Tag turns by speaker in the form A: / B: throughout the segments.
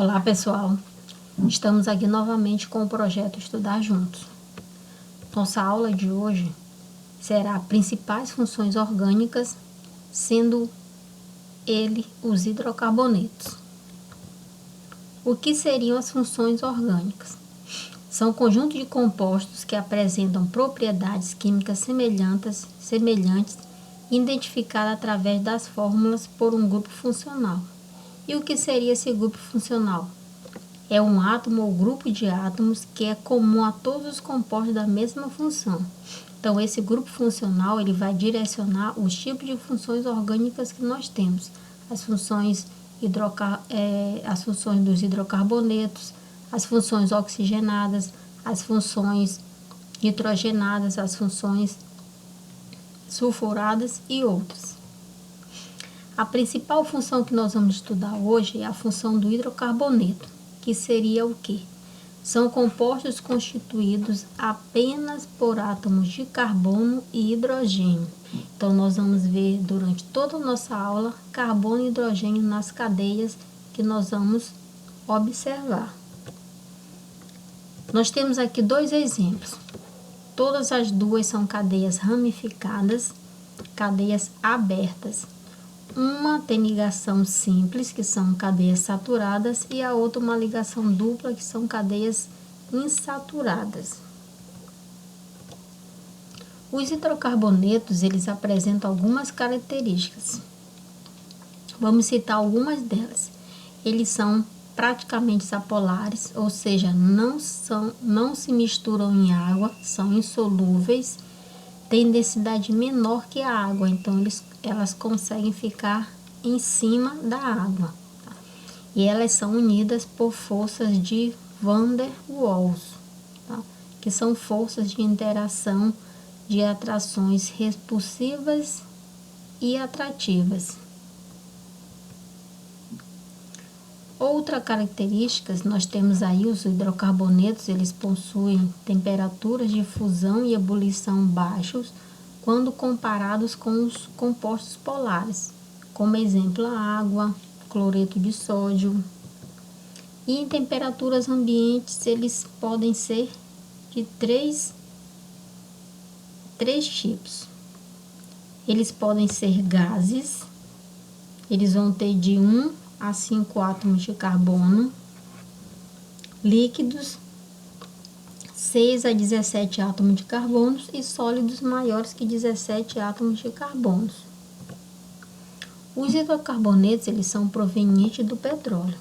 A: Olá pessoal, estamos aqui novamente com o projeto Estudar Juntos. Nossa aula de hoje será principais funções orgânicas, sendo ele os hidrocarbonetos. O que seriam as funções orgânicas? São conjuntos de compostos que apresentam propriedades químicas semelhantes, identificadas através das fórmulas por um grupo funcional. E o que seria esse grupo funcional? É um átomo ou grupo de átomos que é comum a todos os compostos da mesma função. Então, esse grupo funcional ele vai direcionar os tipos de funções orgânicas que nós temos. As funções dos hidrocarbonetos, as funções oxigenadas, as funções nitrogenadas, as funções sulfuradas e outras. A principal função que nós vamos estudar hoje é a função do hidrocarboneto, que seria o quê? São compostos constituídos apenas por átomos de carbono e hidrogênio. Então, nós vamos ver durante toda a nossa aula carbono e hidrogênio nas cadeias que nós vamos observar. Nós temos aqui dois exemplos. Todas as duas são cadeias ramificadas, cadeias abertas. Uma tem ligação simples, que são cadeias saturadas, e a outra uma ligação dupla, que são cadeias insaturadas. Os hidrocarbonetos, eles apresentam algumas características. Vamos citar algumas delas. Eles são praticamente apolares, ou seja, não se misturam em água, são insolúveis, têm densidade menor que a água, então elas conseguem ficar em cima da água. Tá? E elas são unidas por forças de Van der Waals, tá? Que são forças de interação de atrações repulsivas e atrativas. Outra característica, nós temos aí os hidrocarbonetos, eles possuem temperaturas de fusão e ebulição baixos quando comparados com os compostos polares, como exemplo a água, cloreto de sódio. E em temperaturas ambientes, eles podem ser de três tipos. Eles podem ser gases, eles vão ter de 1 a 5 átomos de carbono, líquidos, 6 a 17 átomos de carbono e sólidos maiores que 17 átomos de carbono. Os hidrocarbonetos, eles são provenientes do petróleo.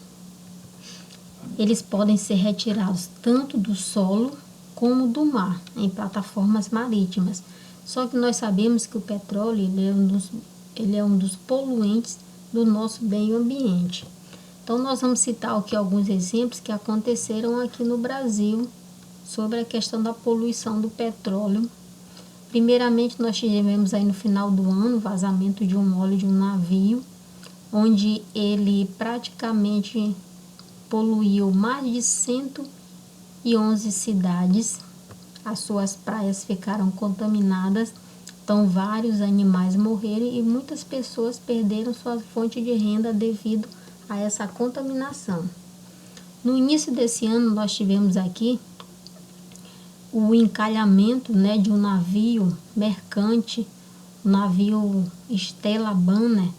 A: Eles podem ser retirados tanto do solo como do mar, em plataformas marítimas. Só que nós sabemos que o petróleo ele é um dos poluentes do nosso meio ambiente. Então, nós vamos citar aqui alguns exemplos que aconteceram aqui no Brasil sobre a questão da poluição do petróleo. Primeiramente, nós tivemos aí no final do ano vazamento de um óleo de um navio, onde ele praticamente poluiu mais de 111 cidades. As suas praias ficaram contaminadas. Então, vários animais morreram e muitas pessoas perderam sua fonte de renda devido a essa contaminação. No início desse ano, nós tivemos aqui o encalhamento, de um navio mercante, o navio Stella Banner,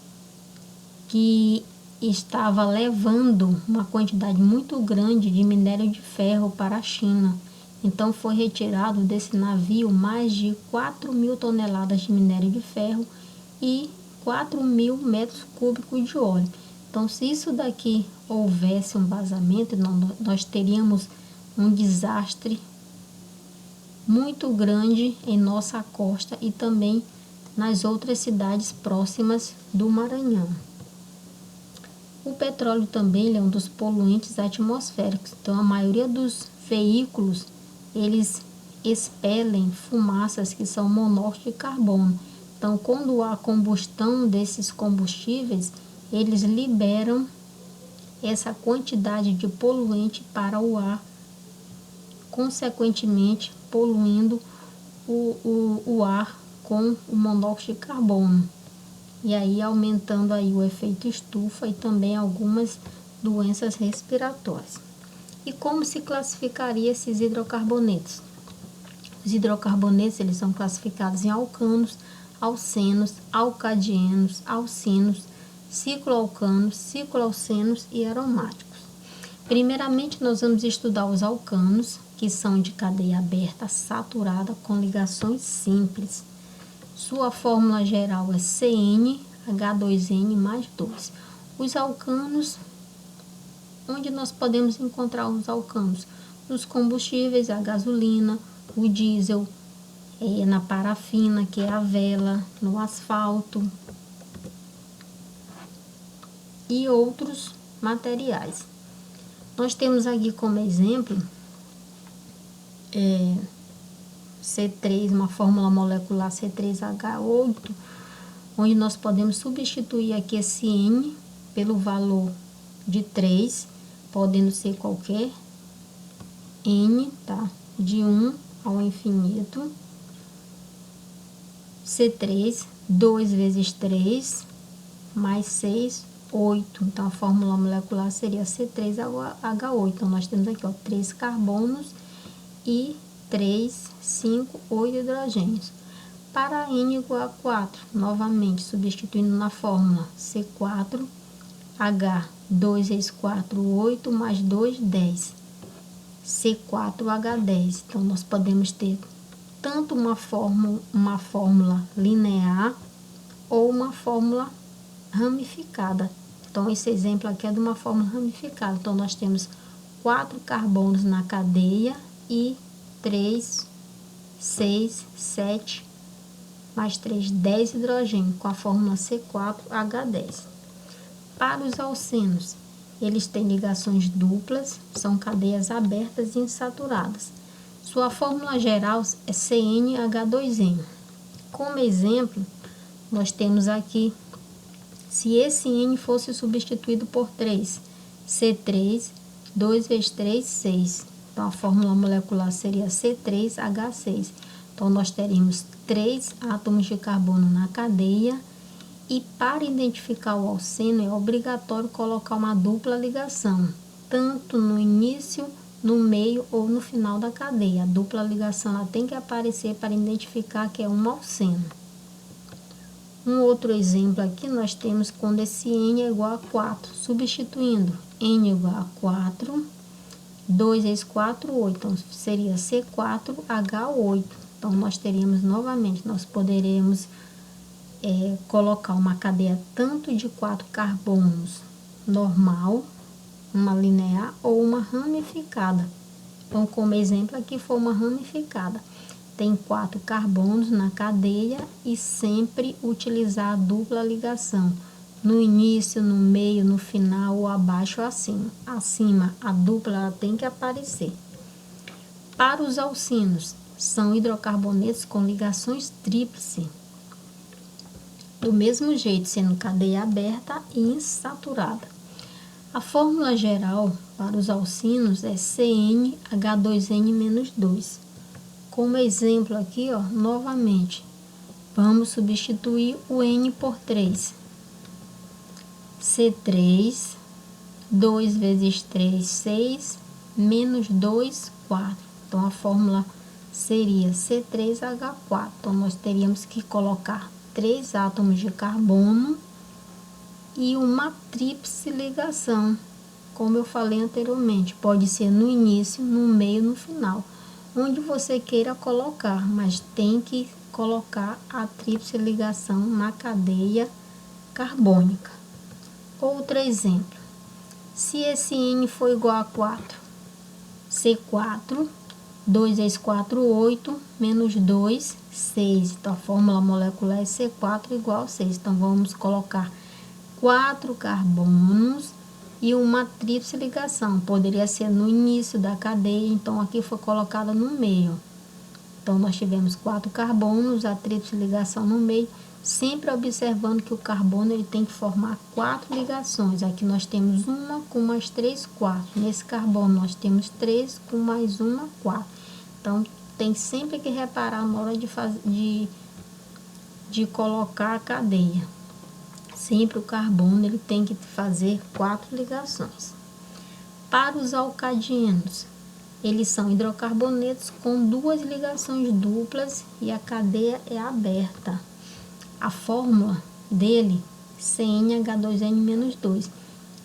A: que estava levando uma quantidade muito grande de minério de ferro para a China. Então, foi retirado desse navio mais de 4.000 toneladas de minério de ferro e 4.000 metros cúbicos de óleo. Então, se isso daqui houvesse um vazamento, nós teríamos um desastre muito grande em nossa costa e também nas outras cidades próximas do Maranhão. O petróleo também é um dos poluentes atmosféricos. Então, a maioria dos veículos eles expelem fumaças que são monóxido de carbono. Então, quando há combustão desses combustíveis, eles liberam essa quantidade de poluente para o ar, consequentemente poluindo o ar com o monóxido de carbono. E aí aumentando aí o efeito estufa e também algumas doenças respiratórias. E como se classificaria esses hidrocarbonetos? Os hidrocarbonetos, eles são classificados em alcanos, alcenos, alcadienos, alcinos, cicloalcanos, cicloalcenos e aromáticos. Primeiramente, nós vamos estudar os alcanos, que são de cadeia aberta saturada com ligações simples. Sua fórmula geral é CnH2n mais 2. Os alcanos, onde nós podemos encontrar os alcanos? Nos combustíveis, a gasolina, o diesel, na parafina, que é a vela, no asfalto e outros materiais. Nós temos aqui como exemplo C3, uma fórmula molecular C3H8, onde nós podemos substituir aqui esse N pelo valor de 3, podendo ser qualquer N, tá? De 1 ao infinito. C3, 2 vezes 3, mais 6, 8. Então, a fórmula molecular seria C3H8. Então, nós temos aqui, ó, 3 carbonos e 3, 5, 8 hidrogênios. Para N igual a 4, novamente, substituindo na fórmula C4, H, 2 vezes 4, 8, mais 2, 10. C4H10. Então, nós podemos ter tanto uma fórmula linear ou uma fórmula ramificada. Então, esse exemplo aqui é de uma fórmula ramificada. Então, nós temos 4 carbonos na cadeia e 3, 6, 7, mais 3, 10 hidrogênio, com a fórmula C4H10. Para os alcenos, eles têm ligações duplas, são cadeias abertas e insaturadas. Sua fórmula geral é CnH2n. Como exemplo, nós temos aqui, se esse N fosse substituído por 3, C3, 2 vezes 3, 6. Então, a fórmula molecular seria C3H6. Então, nós teríamos 3 átomos de carbono na cadeia. E para identificar o alceno, é obrigatório colocar uma dupla ligação, tanto no início, no meio ou no final da cadeia. A dupla ligação ela tem que aparecer para identificar que é um alceno. Um outro exemplo aqui, nós temos quando esse N é igual a 4, substituindo N igual a 4, 2 vezes 4, 8, então seria C4H8. Então, nós teríamos novamente, nós poderemos colocar uma cadeia tanto de 4 carbonos normal, uma linear ou uma ramificada. Então, como exemplo aqui foi uma ramificada. Tem 4 carbonos na cadeia e sempre utilizar a dupla ligação. No início, no meio, no final ou abaixo ou acima. Acima, a dupla ela tem que aparecer. Para os alcinos, são hidrocarbonetos com ligações tríplice. Do mesmo jeito, sendo cadeia aberta e insaturada. A fórmula geral para os alcinos é CnH2n-2. Como exemplo aqui, ó, novamente, vamos substituir o N por 3. C3, 2 vezes 3, 6, menos 2, 4. Então, a fórmula seria C3H4. Então, nós teríamos que colocar 3 átomos de carbono e uma tríplice ligação, como eu falei anteriormente, pode ser no início, no meio, no final, onde você queira colocar, mas tem que colocar a tríplice ligação na cadeia carbônica. Outro exemplo, se esse N for igual a 4, C4, 2 vezes 4, 8, menos 2, 6. Então, a fórmula molecular é C4 igual a 6. Então, vamos colocar 4 carbonos e uma tríplice ligação. Poderia ser no início da cadeia, então aqui foi colocada no meio. Então, nós tivemos 4 carbonos, a tríplice ligação no meio, sempre observando que o carbono ele tem que formar 4 ligações. Aqui nós temos uma com mais 3, 4. Nesse carbono nós temos 3 com mais uma, 4. Então, tem sempre que reparar na hora de colocar a cadeia. Sempre o carbono ele tem que fazer 4 ligações. Para os alcadianos, eles são hidrocarbonetos com 2 ligações duplas e a cadeia é aberta. A fórmula dele, CnH2n-2,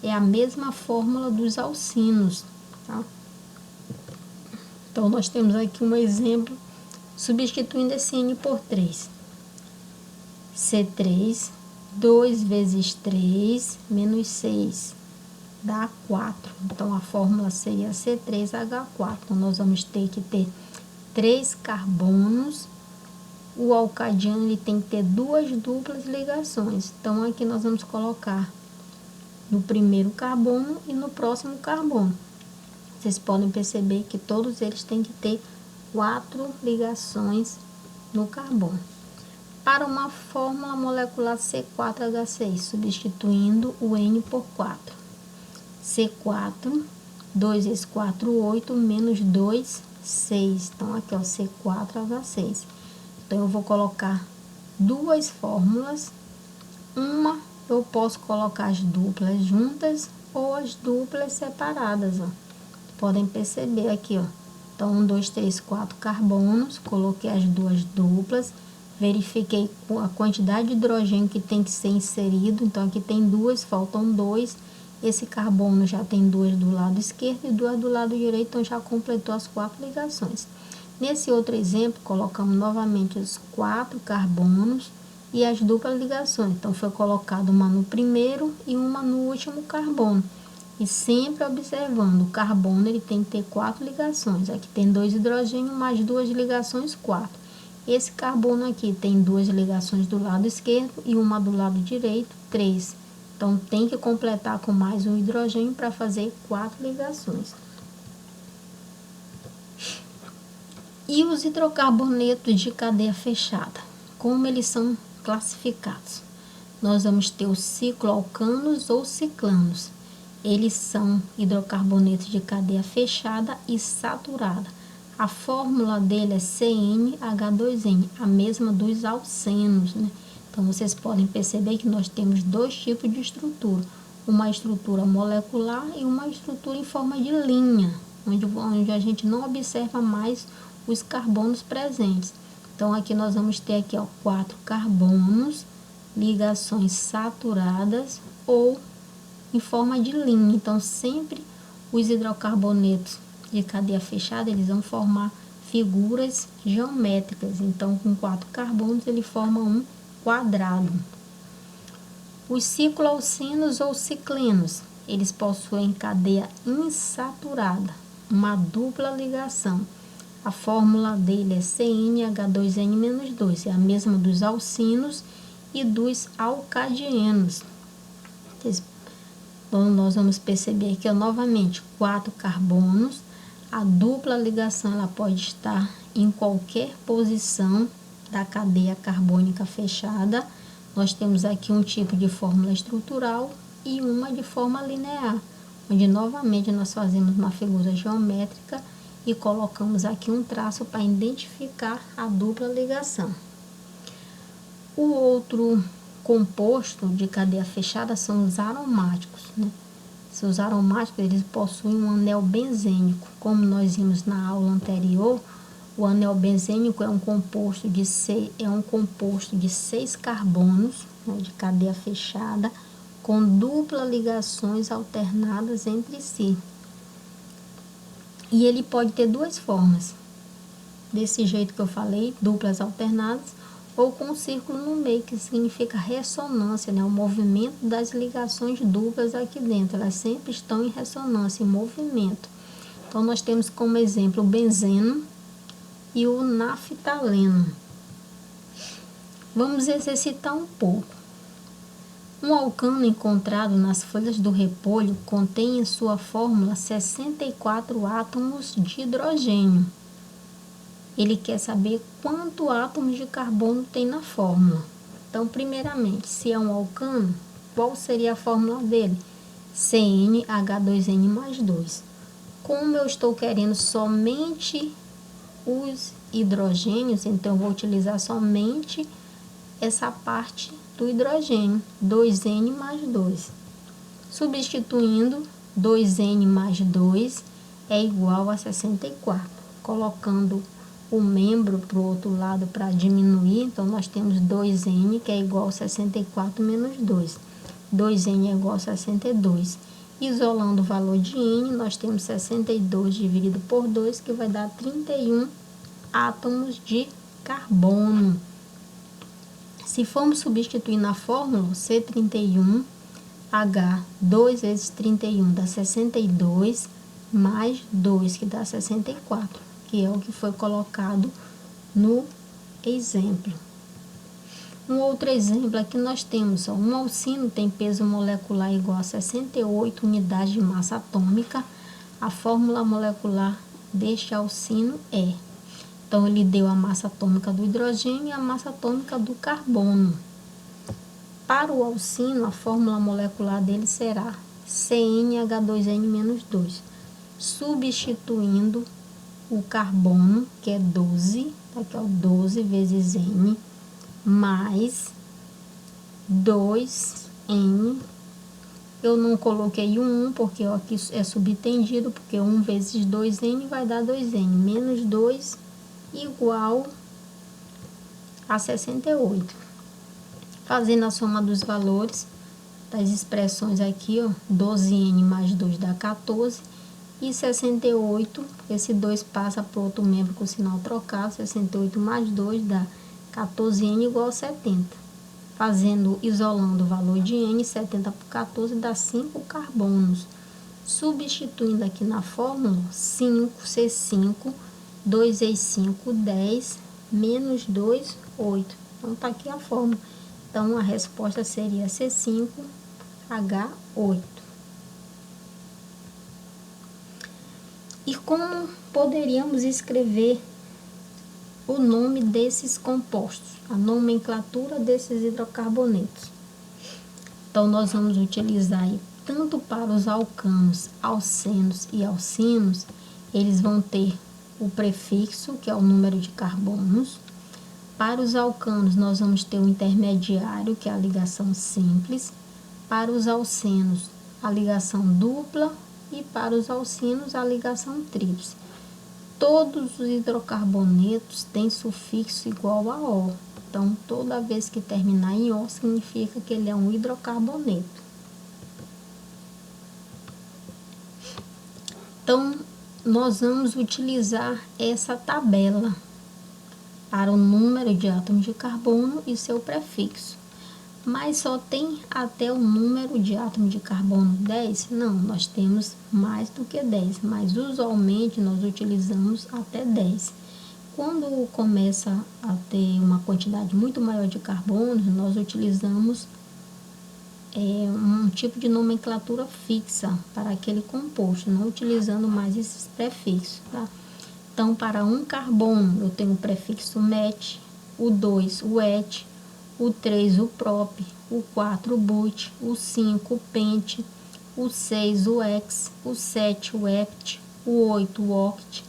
A: é a mesma fórmula dos alcinos, tá? Então, nós temos aqui um exemplo, substituindo esse N por 3. C3, 2 vezes 3, menos 6, dá 4. Então, a fórmula seria C3H4. Então, nós vamos ter que ter 3 carbonos. O alcadiano ele tem que ter 2 duplas ligações. Então, aqui nós vamos colocar no primeiro carbono e no próximo carbono. Vocês podem perceber que todos eles têm que ter 4 ligações no carbono. Para uma fórmula molecular C4H6, substituindo o N por 4. C4, 2 vezes 4, 8, menos 2, 6. Então, aqui é o C4H6. Então, eu vou colocar 2 fórmulas. Uma, eu posso colocar as duplas juntas ou as duplas separadas, ó. Podem perceber aqui, ó. Então, 1, 2, 3, 4 carbonos. Coloquei as 2 duplas. Verifiquei a quantidade de hidrogênio que tem que ser inserido. Então, aqui tem 2, faltam 2. Esse carbono já tem 2 do lado esquerdo e 2 do lado direito. Então, já completou as 4 ligações. Nesse outro exemplo, colocamos novamente os 4 carbonos e as duplas ligações. Então, foi colocado uma no primeiro e uma no último carbono. E sempre observando, o carbono ele tem que ter 4 ligações. Aqui tem 2 hidrogênios mais 2 ligações, 4. Esse carbono aqui tem 2 ligações do lado esquerdo e uma do lado direito, 3. Então, tem que completar com mais um hidrogênio para fazer 4 ligações. E os hidrocarbonetos de cadeia fechada, como eles são classificados? Nós vamos ter os cicloalcanos ou ciclanos. Eles são hidrocarbonetos de cadeia fechada e saturada. A fórmula dele é CnH2n, a mesma dos alcenos, né? Então, vocês podem perceber que nós temos 2 tipos de estrutura. Uma estrutura molecular e uma estrutura em forma de linha, onde a gente não observa mais os carbonos presentes. Então, aqui nós vamos ter aqui, ó, 4 carbonos, ligações saturadas ou em forma de linha. Então, sempre os hidrocarbonetos de cadeia fechada, eles vão formar figuras geométricas. Então, com 4 carbonos, ele forma um quadrado. Os cicloalcinos ou ciclenos, eles possuem cadeia insaturada, uma dupla ligação. A fórmula dele é CnH2n-2, é a mesma dos alcinos e dos alcadienos. Então, nós vamos perceber aqui, novamente, 4 carbonos. A dupla ligação ela pode estar em qualquer posição da cadeia carbônica fechada. Nós temos aqui um tipo de fórmula estrutural e uma de forma linear, onde novamente nós fazemos uma figura geométrica e colocamos aqui um traço para identificar a dupla ligação. O outro composto de cadeia fechada são os aromáticos, né? Os aromáticos eles possuem um anel benzênico. Como nós vimos na aula anterior, o anel benzênico é um composto de 6 carbonos, né, de cadeia fechada, com duplas ligações alternadas entre si. E ele pode ter 2 formas, desse jeito que eu falei, duplas alternadas, ou com um círculo no meio, que significa ressonância, né? O movimento das ligações duplas aqui dentro, elas sempre estão em ressonância, em movimento. Então, nós temos como exemplo o benzeno e o naftaleno. Vamos exercitar um pouco. Um alcano encontrado nas folhas do repolho contém em sua fórmula 64 átomos de hidrogênio. Ele quer saber quantos átomos de carbono tem na fórmula. Então, primeiramente, se é um alcano, qual seria a fórmula dele? CnH2n mais 2. Como eu estou querendo somente os hidrogênios, então eu vou utilizar somente essa parte do hidrogênio, 2N mais 2. Substituindo, 2N mais 2 é igual a 64. Colocando o membro para o outro lado para diminuir, então nós temos 2N, que é igual a 64 menos 2. 2N é igual a 62. Isolando o valor de N, nós temos 62 dividido por 2, que vai dar 31 átomos de carbono. Se formos substituir na fórmula, C31, H, 2 vezes 31 dá 62, mais 2, que dá 64, que é o que foi colocado no exemplo. Um outro exemplo aqui nós temos, um alcino tem peso molecular igual a 68 unidades de massa atômica. A fórmula molecular deste alcino é... Então, ele deu a massa atômica do hidrogênio e a massa atômica do carbono. Para o alcino, a fórmula molecular dele será CnH2n-2. Substituindo o carbono, que é 12, aqui ó, 12 vezes N, mais 2N. Eu não coloquei o 1, porque ó, aqui é subtendido, porque 1 vezes 2N vai dar 2N, menos 2 igual a 68. Fazendo a soma dos valores das expressões aqui, ó, 12N mais 2 dá 14, e 68, esse 2 passa para o outro membro com o sinal trocado, 68 mais 2 dá 14N igual a 70. Isolando o valor de N, 70 por 14 dá 5 carbonos. Substituindo aqui na fórmula, 5, C5, 2 vezes 5, 10, menos 2, 8. Então, tá aqui a fórmula. Então, a resposta seria C5H8. E como poderíamos escrever o nome desses compostos, a nomenclatura desses hidrocarbonetos? Então, nós vamos utilizar aí, tanto para os alcanos, alcenos e alcinos, eles vão ter o prefixo, que é o número de carbonos. Para os alcanos, nós vamos ter o intermediário, que é a ligação simples. Para os alcenos, a ligação dupla. E para os alcinos, a ligação tríplice. Todos os hidrocarbonetos têm sufixo igual a O. Então, toda vez que terminar em O, significa que ele é um hidrocarboneto. Então, nós vamos utilizar essa tabela para o número de átomos de carbono e seu prefixo. Mas só tem até o número de átomos de carbono 10? Não, nós temos mais do que 10, mas usualmente nós utilizamos até 10. Quando começa a ter uma quantidade muito maior de carbono, nós utilizamos um tipo de nomenclatura fixa para aquele composto, não utilizando mais esses prefixos, tá? Então, para um carbono, eu tenho o prefixo met, o 2, o et, o 3, o prop, o 4, o but, o 5, o pent, o 6, o hex, o 7, o hept, o 8, o oct,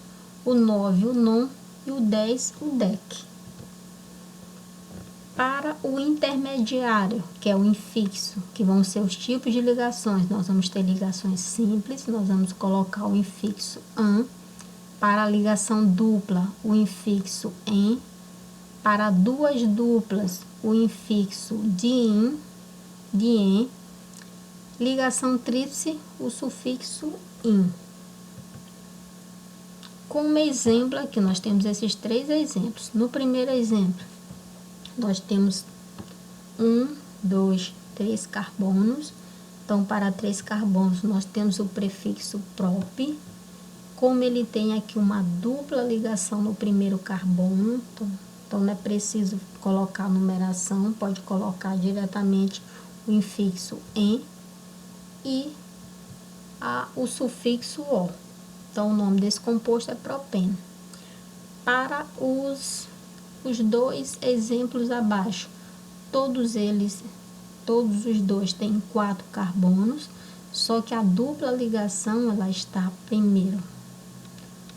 A: o 9, o non e o 10, o dec. Para o intermediário, que é o infixo, que vão ser os tipos de ligações, nós vamos ter ligações simples, nós vamos colocar o infixo an. Para a ligação dupla, o infixo en. Para duas duplas, o infixo dien. Ligação tríplice, o sufixo in. Como exemplo aqui, nós temos esses 3 exemplos. No primeiro exemplo, nós temos 1, 2, 3 carbonos. Então, para 3 carbonos, nós temos o prefixo prop. Como ele tem aqui uma dupla ligação no primeiro carbono, então não é preciso colocar a numeração, pode colocar diretamente o infixo en e o sufixo o. Então, o nome desse composto é propeno. Para os 2 exemplos abaixo, todos os dois têm 4 carbonos, só que a dupla ligação, ela está primeiro.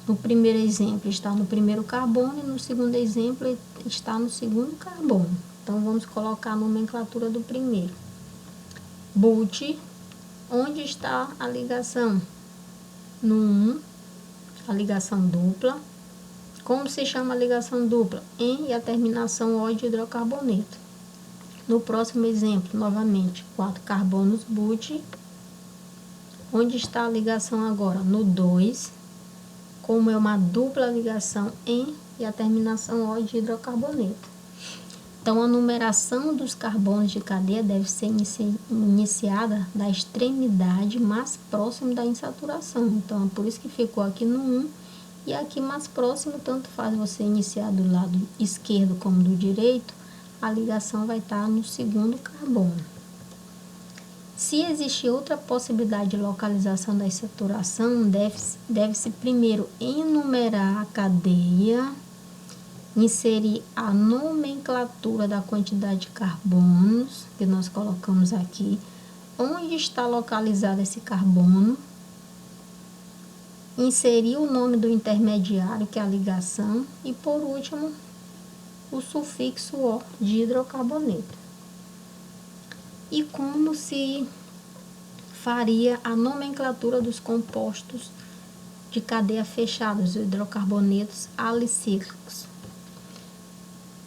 A: No primeiro exemplo está no primeiro carbono e no segundo exemplo está no segundo carbono. Então, vamos colocar a nomenclatura do primeiro. But, onde está a ligação? No 1, a ligação dupla. Como se chama a ligação dupla? Em e a terminação O de hidrocarboneto. No próximo exemplo, novamente, 4 carbonos but. Onde está a ligação agora? No 2, como é uma dupla ligação em e a terminação O de hidrocarboneto. Então, a numeração dos carbonos de cadeia deve ser iniciada da extremidade mais próxima da insaturação. Então, é por isso que ficou aqui no 1 e aqui mais próximo, tanto faz você iniciar do lado esquerdo como do direito, a ligação vai estar no segundo carbono. Se existir outra possibilidade de localização da insaturação, deve-se primeiro enumerar a cadeia, inserir a nomenclatura da quantidade de carbonos que nós colocamos aqui, onde está localizado esse carbono, inserir o nome do intermediário, que é a ligação, e por último, o sufixo O de hidrocarboneto. E como se faria a nomenclatura dos compostos de cadeia fechada, os hidrocarbonetos alicíclicos?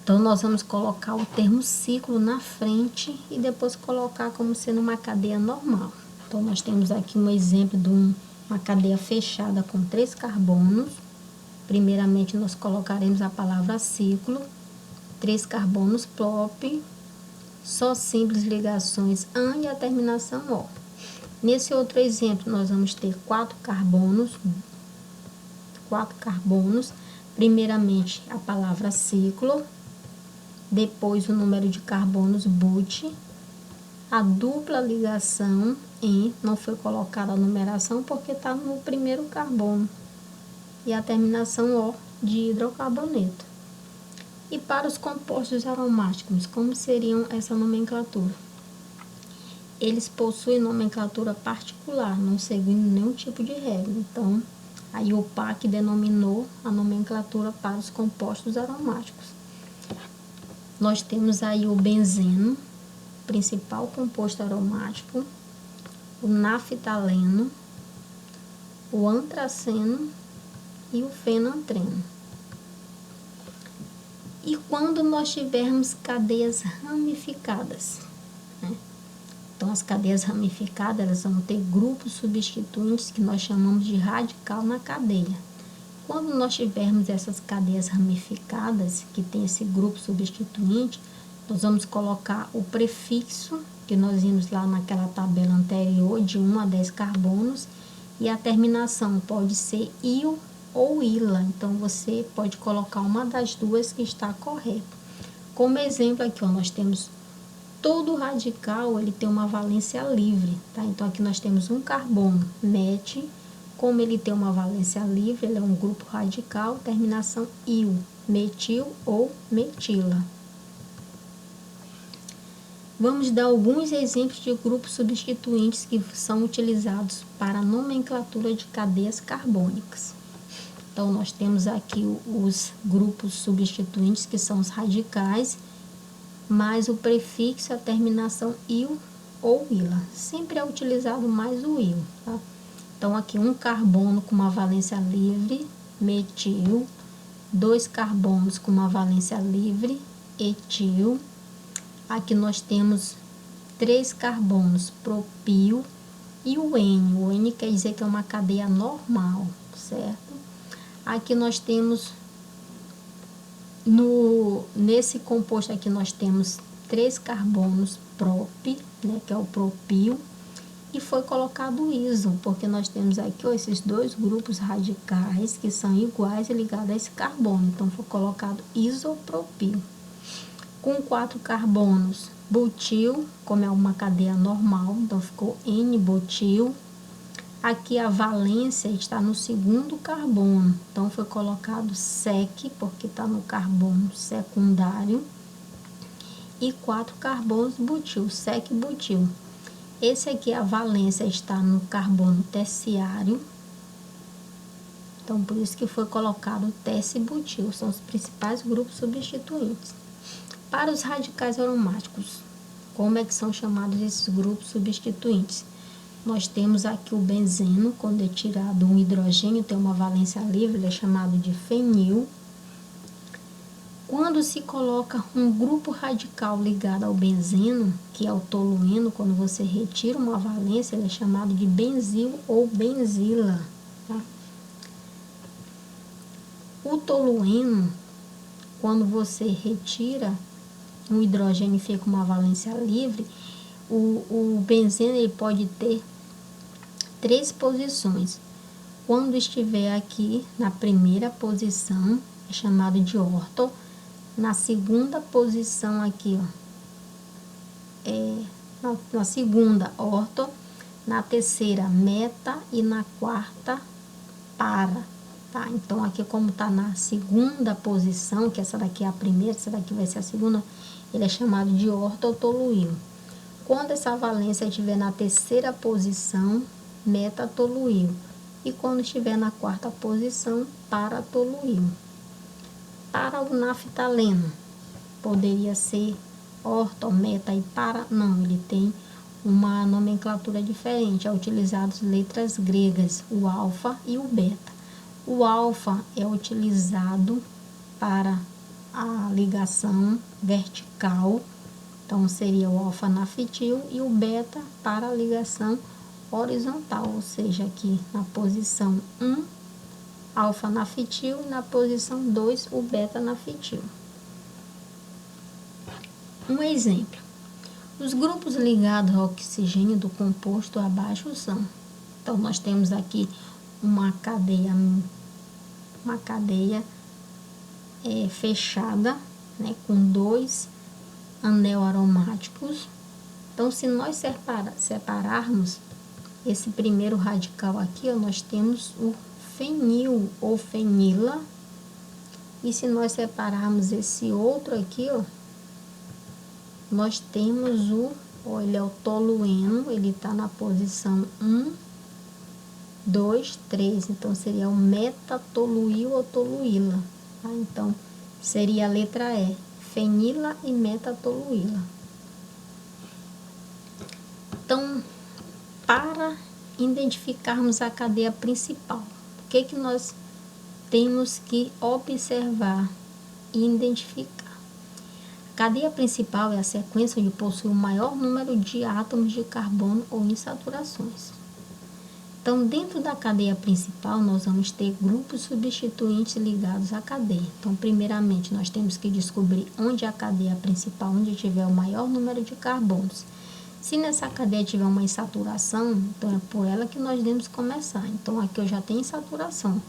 A: Então, nós vamos colocar o termo ciclo na frente e depois colocar como sendo uma cadeia normal. Então, nós temos aqui um exemplo de uma cadeia fechada com 3 carbonos. Primeiramente, nós colocaremos a palavra ciclo, 3 carbonos prop, só simples ligações AN e a terminação O. Nesse outro exemplo, nós vamos ter 4 carbonos. Primeiramente, a palavra ciclo, depois o número de carbonos but, a dupla ligação em, não foi colocada a numeração porque está no primeiro carbono, e a terminação O de hidrocarboneto. E para os compostos aromáticos, como seriam essa nomenclatura? Eles possuem nomenclatura particular, não seguindo nenhum tipo de regra. Então, a IUPAC denominou a nomenclatura para os compostos aromáticos. Nós temos aí o benzeno, principal composto aromático, o naftaleno, o antraceno e o fenantreno. E quando nós tivermos cadeias ramificadas, né? Então, as cadeias ramificadas, elas vão ter grupos substituintes que nós chamamos de radical na cadeia. Quando nós tivermos essas cadeias ramificadas, que tem esse grupo substituinte, nós vamos colocar o prefixo, que nós vimos lá naquela tabela anterior, de 1 a 10 carbonos, e a terminação pode ser IL ou ILA. Então, você pode colocar uma das duas que está correta. Como exemplo aqui, ó, nós temos todo radical, ele tem uma valência livre, tá? Então, aqui nós temos um carbono, MET, como ele tem uma valência livre, ele é um grupo radical, terminação IL, metil ou metila. Vamos dar alguns exemplos de grupos substituintes que são utilizados para a nomenclatura de cadeias carbônicas. Então, nós temos aqui os grupos substituintes, que são os radicais, mais o prefixo, a terminação IL ou ILA. Sempre é utilizado mais o IL, tá? Então, aqui um carbono com uma valência livre, metil, 2 carbonos com uma valência livre, etil. Aqui nós temos 3 carbonos, propil, e o N. O N quer dizer que é uma cadeia normal, certo? Aqui nós temos, nesse composto aqui nós temos 3 carbonos prop, né, que é o propil, e foi colocado o iso, porque nós temos aqui, ó, esses 2 grupos radicais que são iguais e ligados a esse carbono, então foi colocado isopropil. Com 4 carbonos, butil, como é uma cadeia normal, então ficou N-butil. Aqui a valência está no segundo carbono, então foi colocado sec, porque está no carbono secundário. E 4 carbonos butil, sec-butil. Esse aqui, a valência está no carbono terciário, então por isso que foi colocado tess-butil, são os principais grupos substituintes. Para os radicais aromáticos, como é que são chamados esses grupos substituintes? Nós temos aqui o benzeno, quando é tirado um hidrogênio, tem uma valência livre, ele é chamado de fenil. Quando se coloca um grupo radical ligado ao benzeno, que é o tolueno, quando você retira uma valência, ele é chamado de benzil ou benzila. Tá? O tolueno, quando você retira um hidrogênio e fica uma valência livre, o benzeno ele pode ter 3 posições. Quando estiver aqui na primeira posição, é chamado de orto. Na segunda posição aqui, ó, na segunda orto, na terceira meta e na quarta para, tá? Então aqui como tá na segunda posição, que essa daqui é a primeira, essa daqui vai ser a segunda, ele é chamado de ortotoluíno. Quando essa valência estiver na terceira posição, metatoluíno. E quando estiver na quarta posição, paratoluíno. Para o naftaleno, poderia ser orto, meta e para? Não, ele tem uma nomenclatura diferente. É utilizado letras gregas, o alfa e o beta. O alfa é utilizado para a ligação vertical, então seria o alfa-naftil, e o beta para a ligação horizontal, ou seja, aqui na posição 1, alfa-naftil, e na posição 2, o beta-naftil. Um exemplo: os grupos ligados ao oxigênio do composto abaixo são, então nós temos aqui uma cadeia fechada, né, com 2 anel aromáticos. Então, se nós separarmos esse primeiro radical aqui, ó, nós temos o fenil ou fenila. E se nós separarmos esse outro aqui, ó, nós temos ele é o tolueno, ele está na posição 1, 2, 3. Então, seria o metatoluil ou toluíla. Tá? Então, seria a letra E, fenila e metatoluíla. Então, para identificarmos a cadeia principal, o que nós temos que observar e identificar? A cadeia principal é a sequência onde possui o maior número de átomos de carbono ou insaturações. Então, dentro da cadeia principal, nós vamos ter grupos substituintes ligados à cadeia. Então, primeiramente, nós temos que descobrir onde é a cadeia principal, onde tiver o maior número de carbonos. Se nessa cadeia tiver uma insaturação, então é por ela que nós devemos começar. Então, aqui eu já tenho insaturação.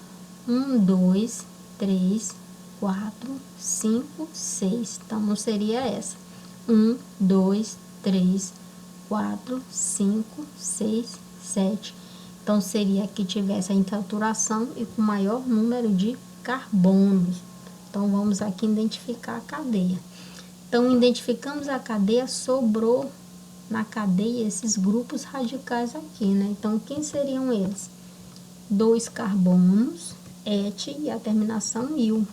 A: 1, 2, 3, 4, 5, 6. Então, não seria essa. 1, 2, 3, 4, 5, 6, 7. Então, seria que tivesse a insaturação e com maior número de carbonos. Então, vamos aqui identificar a cadeia. Então, identificamos a cadeia, sobrou na cadeia esses grupos radicais aqui, né? Então, quem seriam eles? 2 carbonos, et, e a terminação il,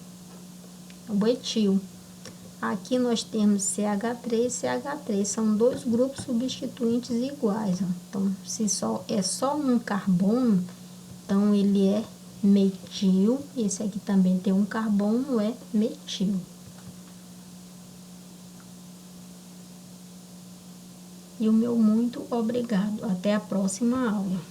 A: o etil. Aqui nós temos CH3 e CH3, são 2 grupos substituintes iguais, ó. Então, se é só um carbono, então ele é metil, esse aqui também tem um carbono, é metil. E o meu muito obrigado. Até a próxima aula.